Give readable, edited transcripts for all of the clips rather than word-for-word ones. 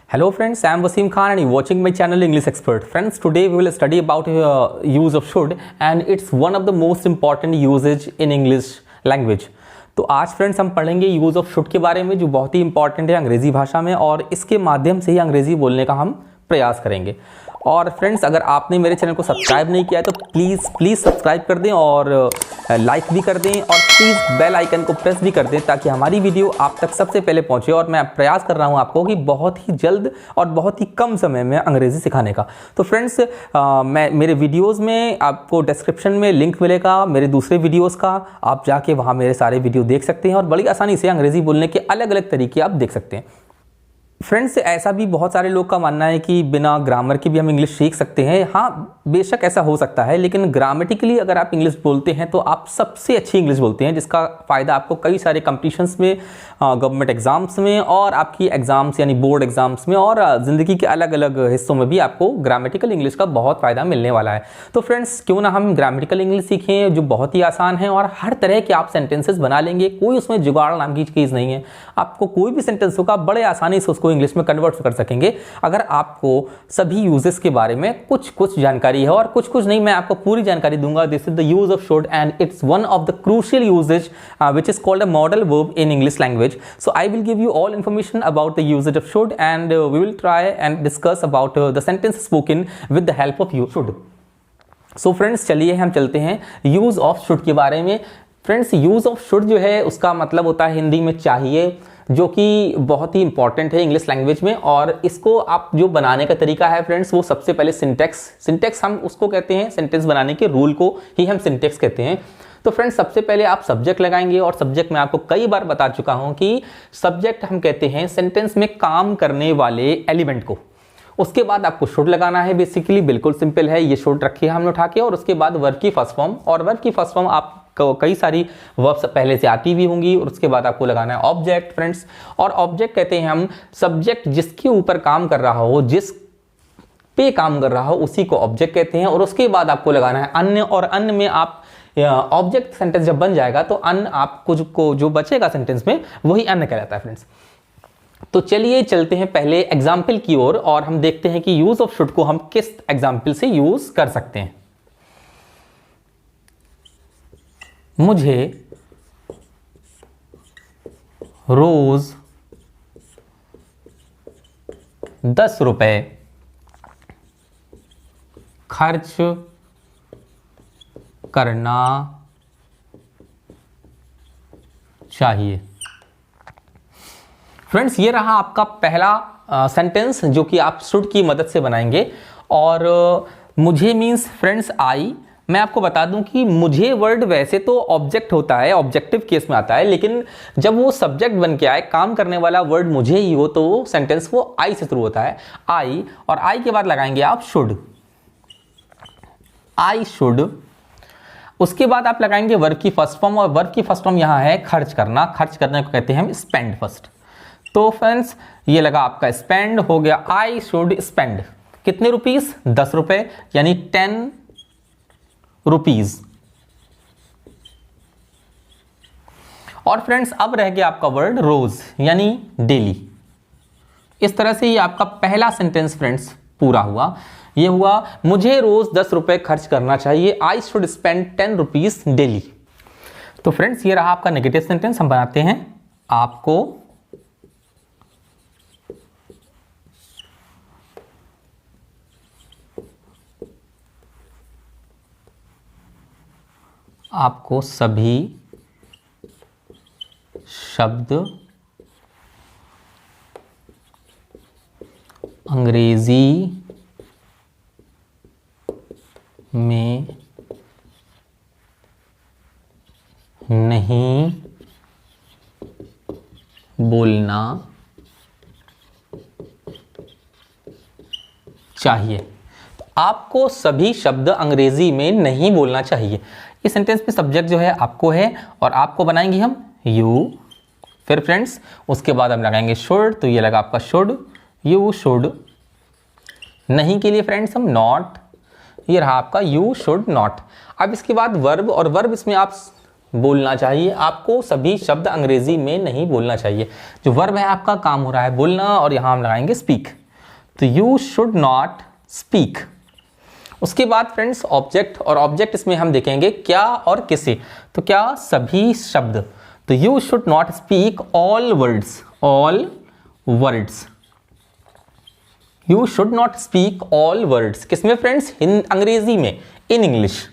Hello friends, I am Wasim Khan and you are watching my channel English Expert. Friends, today we will study about use of should and it's one of the most important usage in English language. तो आज friends हम पढ़ेंगे use of should के बारे में जो बहुत ही important है अंग्रेज़ी भाषा में और इसके माध्यम से ही अंग्रेज़ी बोलने का हम प्रयास करेंगे। और फ्रेंड्स अगर आपने मेरे चैनल को सब्सक्राइब नहीं किया है तो प्लीज़ सब्सक्राइब कर दें और लाइक भी कर दें और प्लीज़ बेल आइकन को प्रेस भी कर दें ताकि हमारी वीडियो आप तक सबसे पहले पहुंचे। और मैं प्रयास कर रहा हूं आपको कि बहुत ही जल्द और बहुत ही कम समय में अंग्रेज़ी सिखाने का। तो फ्रेंड्स मैं मेरे वीडियोज़ में आपको डिस्क्रिप्शन में लिंक मिलेगा मेरे दूसरे वीडियोज़ का, आप जाके वहाँ मेरे सारे वीडियो देख सकते हैं और बड़ी आसानी से अंग्रेज़ी बोलने के अलग अलग तरीके आप देख सकते हैं। फ्रेंड्स ऐसा भी बहुत सारे लोग का मानना है कि बिना ग्रामर के भी हम इंग्लिश सीख सकते हैं। हाँ, बेशक ऐसा हो सकता है, लेकिन ग्रामेटिकली अगर आप इंग्लिश बोलते हैं तो आप सबसे अच्छी इंग्लिश बोलते हैं, जिसका फ़ायदा आपको कई सारे कंपटीशंस में, गवर्नमेंट एग्ज़ाम्स में और आपकी एग्ज़ाम्स यानी बोर्ड एग्ज़ाम्स में और ज़िंदगी के अलग अलग हिस्सों में भी आपको ग्रामेटिकल इंग्लिश का बहुत फ़ायदा मिलने वाला है। तो फ्रेंड्स क्यों ना हम ग्रामेटिकल इंग्लिश सीखें जो बहुत ही आसान है और हर तरह के आप सेंटेंसेस बना लेंगे, कोई उसमें जुगाड़ नाम की चीज़ नहीं है। आपको कोई भी सेंटेंस होगा बड़े आसानी से उसको इंग्लिश में कन्वर्ट कर सकेंगे अगर आपको सभी यूजेस के बारे में कुछ जानकारी है। और कुछ नहीं, मैं आपको पूरी जानकारी दूंगा। This is the use of should and it's one of the crucial usages which is called a modal verb in English language. So I will give you all information about the usage of should and we will try and discuss about the sentence spoken with the help of should. So friends चलिए हम चलते हैं use of should के बारे में। Friends use of should जो है उसका मतलब होता है हिंदी में चाहिए, जो कि बहुत ही इंपॉर्टेंट है इंग्लिश लैंग्वेज में। और इसको आप जो बनाने का तरीका है फ्रेंड्स वो सबसे पहले सिंटेक्स हम उसको कहते हैं, सेंटेंस बनाने के रूल को ही हम सिंटेक्स कहते हैं। तो फ्रेंड्स सबसे पहले आप सब्जेक्ट लगाएंगे और सब्जेक्ट में आपको कई बार बता चुका हूं कि सब्जेक्ट हम कहते हैं सेंटेंस में काम करने वाले एलिमेंट को। उसके बाद आपको शुड लगाना है। बेसिकली बिल्कुल सिंपल है, ये शुड रखी है हमने उठा के। और उसके बाद वर्ब की फर्स्ट फॉर्म, और वर्ब की फर्स्ट फॉर्म आप कई सारी वर्ब्स पहले से आती भी होंगी। और उसके बाद आपको लगाना है ऑब्जेक्ट फ्रेंड्स। और ऑब्जेक्ट कहते हैं हम सब्जेक्ट जिसके ऊपर काम कर रहा हो, जिस पे काम कर रहा हो उसी को ऑब्जेक्ट कहते हैं। और उसके बाद आपको लगाना है अन्य, और अन्य में आप ऑब्जेक्ट सेंटेंस जब बन जाएगा तो अन्य आप कुछ को जो बचेगा सेंटेंस में वही अन्य कहलाता है फ्रेंड्स। तो चलिए चलते हैं पहले एग्जाम्पल की ओर और हम देखते हैं कि यूज ऑफ शुड को हम किस एग्जाम्पल से यूज कर सकते हैं। मुझे रोज 10 रुपए खर्च करना चाहिए। फ्रेंड्स ये रहा आपका पहला सेंटेंस जो कि आप शुड की मदद से बनाएंगे। और मुझे मीन्स फ्रेंड्स आई। मैं आपको बता दूं कि मुझे वर्ड वैसे तो ऑब्जेक्ट होता है, ऑब्जेक्टिव केस में आता है, लेकिन जब वो सब्जेक्ट बन के आए, काम करने वाला वर्ड मुझे ही हो, तो सेंटेंस वो आई से शुरू होता है, आई। और आई के बाद लगाएंगे आप शुड, आई शुड। उसके बाद आप लगाएंगे वर्ब की फर्स्ट फॉर्म, और वर्ब की फर्स्ट फॉर्म यहां है खर्च करना। खर्च करने को कहते हैं हम स्पेंड फर्स्ट। तो फ्रेंड्स ये लगा आपका स्पेंड, हो गया आई शुड स्पेंड कितने रुपीस, 10 रुपए, यानी 10 रुपीज। और फ्रेंड्स अब रह गया आपका वर्ड रोज यानी डेली। इस तरह से ये आपका पहला सेंटेंस फ्रेंड्स पूरा हुआ। ये हुआ मुझे रोज 10 रुपए खर्च करना चाहिए, I should spend 10 rupees daily. तो फ्रेंड्स ये रहा आपका नेगेटिव सेंटेंस। हम बनाते हैं आपको सभी शब्द अंग्रेजी में नहीं बोलना चाहिए। तो आपको सभी शब्द अंग्रेजी में नहीं बोलना चाहिए। इस सेंटेंस में सब्जेक्ट जो है आपको है और आपको बनाएंगे हम यू। फिर फ्रेंड्स उसके बाद हम लगाएंगे शुड, तो ये लगा आपका शुड, यू शुड। नहीं के लिए फ्रेंड्स हम नॉट, ये रहा आपका यू शुड नॉट। अब इसके बाद वर्ब, और वर्ब इसमें आप बोलना चाहिए, आपको सभी शब्द अंग्रेजी में नहीं बोलना चाहिए। जो वर्ब है आपका, काम हो रहा है बोलना, और यहां हम लगाएंगे स्पीक, तो यू शुड नॉट स्पीक। उसके बाद फ्रेंड्स ऑब्जेक्ट, और ऑब्जेक्ट इसमें हम देखेंगे क्या और किसे, तो क्या, सभी शब्द, तो you should not speak all words, all words, you should not speak all words, किसमें फ्रेंड्स, इन अंग्रेजी में, in English,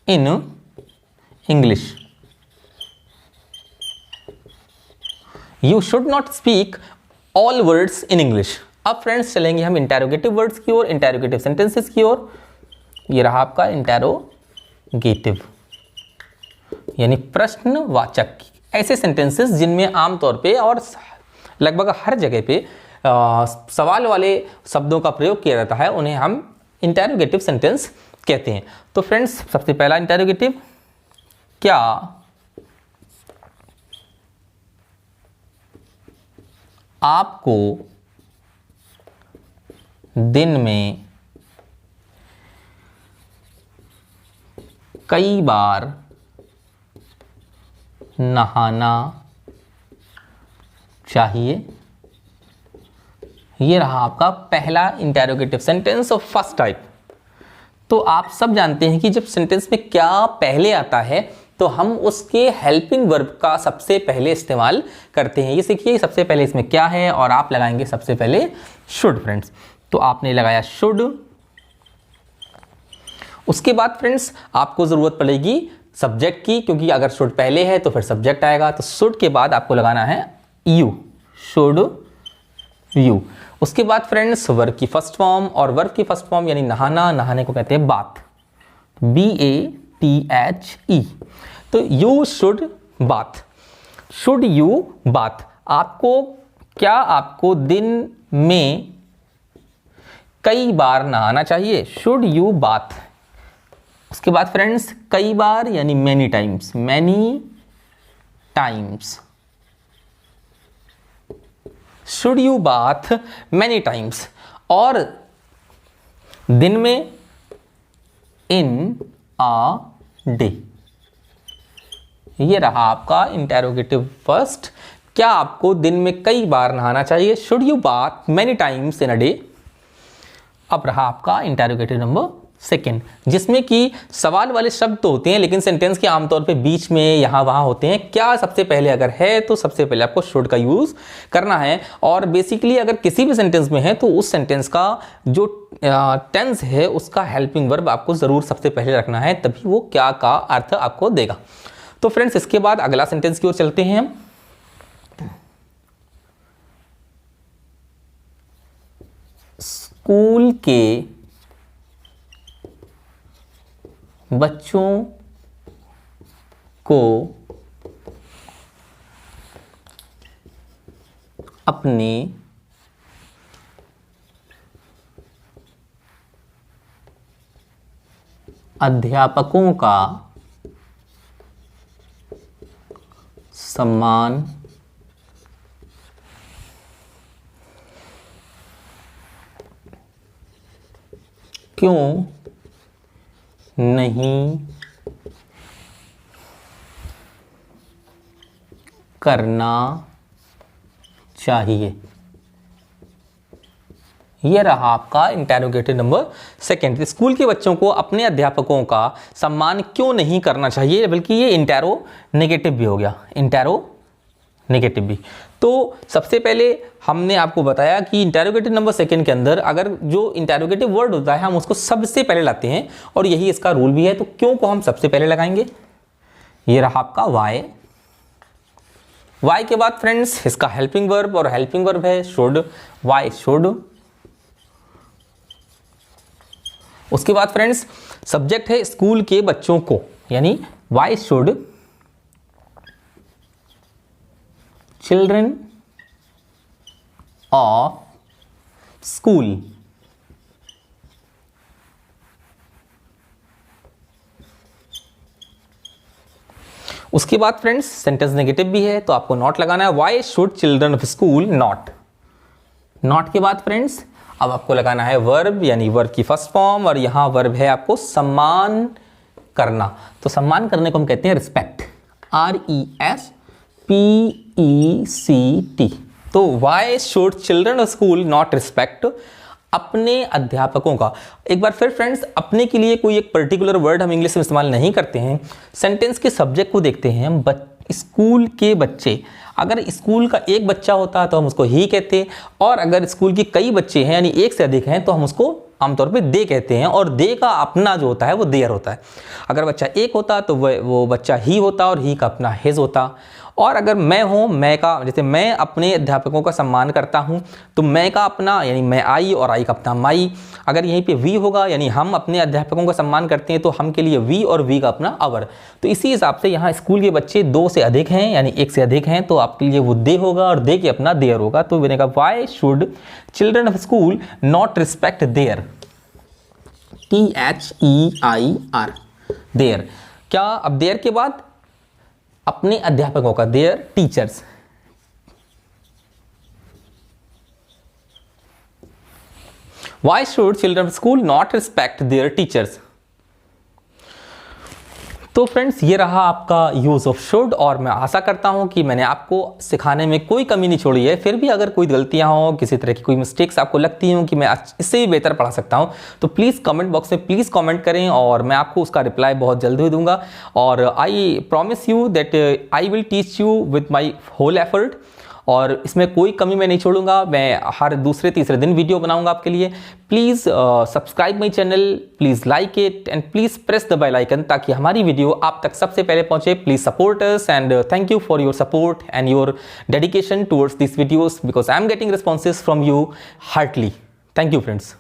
in English, you should not speak all words in English. अब फ्रेंड्स चलेंगे हम इंटेरोगेटिव वर्ड्स की ओर, इंटेरोगेटिव सेंटेंसेस की ओर। ये रहा आपका इंटेरोगेटिव, यानी प्रश्नवाचक, ऐसे सेंटेंसेस जिनमें आमतौर पे और लगभग हर जगह पे सवाल वाले शब्दों का प्रयोग किया जाता है, उन्हें हम इंटेरोगेटिव सेंटेंस कहते हैं। तो फ्रेंड्स सबसे पहला इंटेरोगेटिव, क्या आपको दिन में कई बार नहाना चाहिए? ये रहा आपका पहला interrogative sentence of first type. तो आप सब जानते हैं कि जब सेंटेंस में क्या पहले आता है तो हम उसके हेल्पिंग वर्ब का सबसे पहले इस्तेमाल करते हैं। ये सीखिए, सबसे पहले इसमें क्या है, और आप लगाएंगे सबसे पहले शुड फ्रेंड्स। तो आपने लगाया शुड। उसके बाद फ्रेंड्स आपको जरूरत पड़ेगी सब्जेक्ट की, क्योंकि अगर शुड पहले है तो फिर सब्जेक्ट आएगा। तो शुड के बाद आपको लगाना है यू, शुड यू। उसके बाद फ्रेंड्स वर्ब की फर्स्ट फॉर्म, और वर्ब की फर्स्ट फॉर्म यानी नहाना, नहाने को कहते हैं बाथ, BATHE। तो you should bath, should you bath, आपको क्या, आपको दिन में कई बार नहाना चाहिए, शुड यू बाथ। उसके बाद फ्रेंड्स कई बार यानी many times, many times, should you bath many times. और दिन में इन अ डे। ये रहा आपका इंटेरोगेटिव फर्स्ट, क्या आपको दिन में कई बार नहाना चाहिए, should you bath many times in a day. अब रहा आपका इंटेरोगेटिव नंबर सेकेंड, जिसमें कि सवाल वाले शब्द तो होते हैं लेकिन सेंटेंस के आमतौर पे बीच में यहां वहां होते हैं। क्या सबसे पहले अगर है तो सबसे पहले आपको शुड का यूज करना है, और बेसिकली अगर किसी भी सेंटेंस में है तो उस सेंटेंस का जो टेंस है उसका हेल्पिंग वर्ब आपको जरूर सबसे पहले रखना है, तभी वो क्या का अर्थ आपको देगा। तो फ्रेंड्स इसके बाद अगला सेंटेंस की ओर चलते हैं हम। स्कूल के बच्चों को अपने अध्यापकों का सम्मान क्यों नहीं करना चाहिए। यह रहा आपका इंटेरोगेटिव नंबर सेकेंड। स्कूल के बच्चों को अपने अध्यापकों का सम्मान क्यों नहीं करना चाहिए, बल्कि ये इंटेरो नेगेटिव भी हो गया, इंटेरो नेगेटिव भी। तो सबसे पहले हमने आपको बताया कि इंटेरोगेटिव नंबर सेकेंड के अंदर अगर जो इंटेरोगेटिव वर्ड होता है हम उसको सबसे पहले लाते हैं, और यही इसका रूल भी है। तो क्यों को हम सबसे पहले लगाएंगे। ये रहा आपका वाई। वाई के बाद फ्रेंड्स इसका हेल्पिंग वर्ब, और हेल्पिंग वर्ब है शुड, वाई शुड। उसके बाद फ्रेंड्स सब्जेक्ट है स्कूल के बच्चों को, यानी Y should children of school. उसके बाद फ्रेंड्स सेंटेंस नेगेटिव भी है तो आपको नॉट लगाना है, Y should children of school not. Not के बाद फ्रेंड्स अब आपको लगाना है वर्ब, यानी वर्ब की फर्स्ट फॉर्म, और यहां वर्ब है आपको सम्मान करना। तो सम्मान करने को हम कहते हैं रिस्पेक्ट, RESPECT। तो Y should children of school not respect अपने अध्यापकों का। एक बार फिर फ्रेंड्स, अपने के लिए कोई एक पर्टिकुलर वर्ड हम इंग्लिश में इस्तेमाल नहीं करते हैं। सेंटेंस के सब्जेक्ट को देखते हैं हम। स्कूल के बच्चे, अगर स्कूल का एक बच्चा होता तो हम उसको ही कहते, और अगर स्कूल के कई बच्चे हैं यानी एक से अधिक हैं तो हम उसको आमतौर पे दे कहते हैं, और दे का अपना जो होता है वो देयर होता है। अगर बच्चा एक होता तो वो बच्चा ही होता और ही का अपना हिज होता। और अगर मैं हूँ, मैं का, जैसे मैं अपने अध्यापकों का सम्मान करता हूँ तो मैं का अपना यानी मैं आई, और आई का अपना माई। अगर यहीं पे वी होगा यानी हम अपने अध्यापकों का सम्मान करते हैं तो हम के लिए वी, और वी का अपना अवर। तो इसी हिसाब से यहाँ स्कूल के बच्चे 2 से अधिक हैं यानी एक से अधिक हैं तो आपके लिए वो दे होगा, और दे के अपना देयर होगा। तो मैंने कहा why should children of school not respect their, THEIR, their. क्या अब देयर के बाद अपने अध्यापकों का, their teachers. Why should children of school not respect their teachers? तो फ्रेंड्स, ये रहा आपका यूज ऑफ शुड, और मैं आशा करता हूं कि मैंने आपको सिखाने में कोई कमी नहीं छोड़ी है। फिर भी अगर कोई गलतियां हो, किसी तरह की कोई मिस्टेक्स आपको लगती हो कि मैं इससे भी बेहतर पढ़ा सकता हूं, तो प्लीज़ कमेंट बॉक्स में प्लीज़ कमेंट करें, और मैं आपको उसका रिप्लाई बहुत जल्दी दूंगा। और I promise you that I will teach you with my whole effort, और इसमें कोई कमी मैं नहीं छोड़ूंगा। मैं हर दूसरे तीसरे दिन वीडियो बनाऊंगा आपके लिए। Please subscribe my channel, please like it, and please press the bell icon ताकि हमारी वीडियो आप तक सबसे पहले पहुंचे। Please support us, and thank you for your support and your dedication towards this videos, because I am getting responses from you heartly. Thank you friends.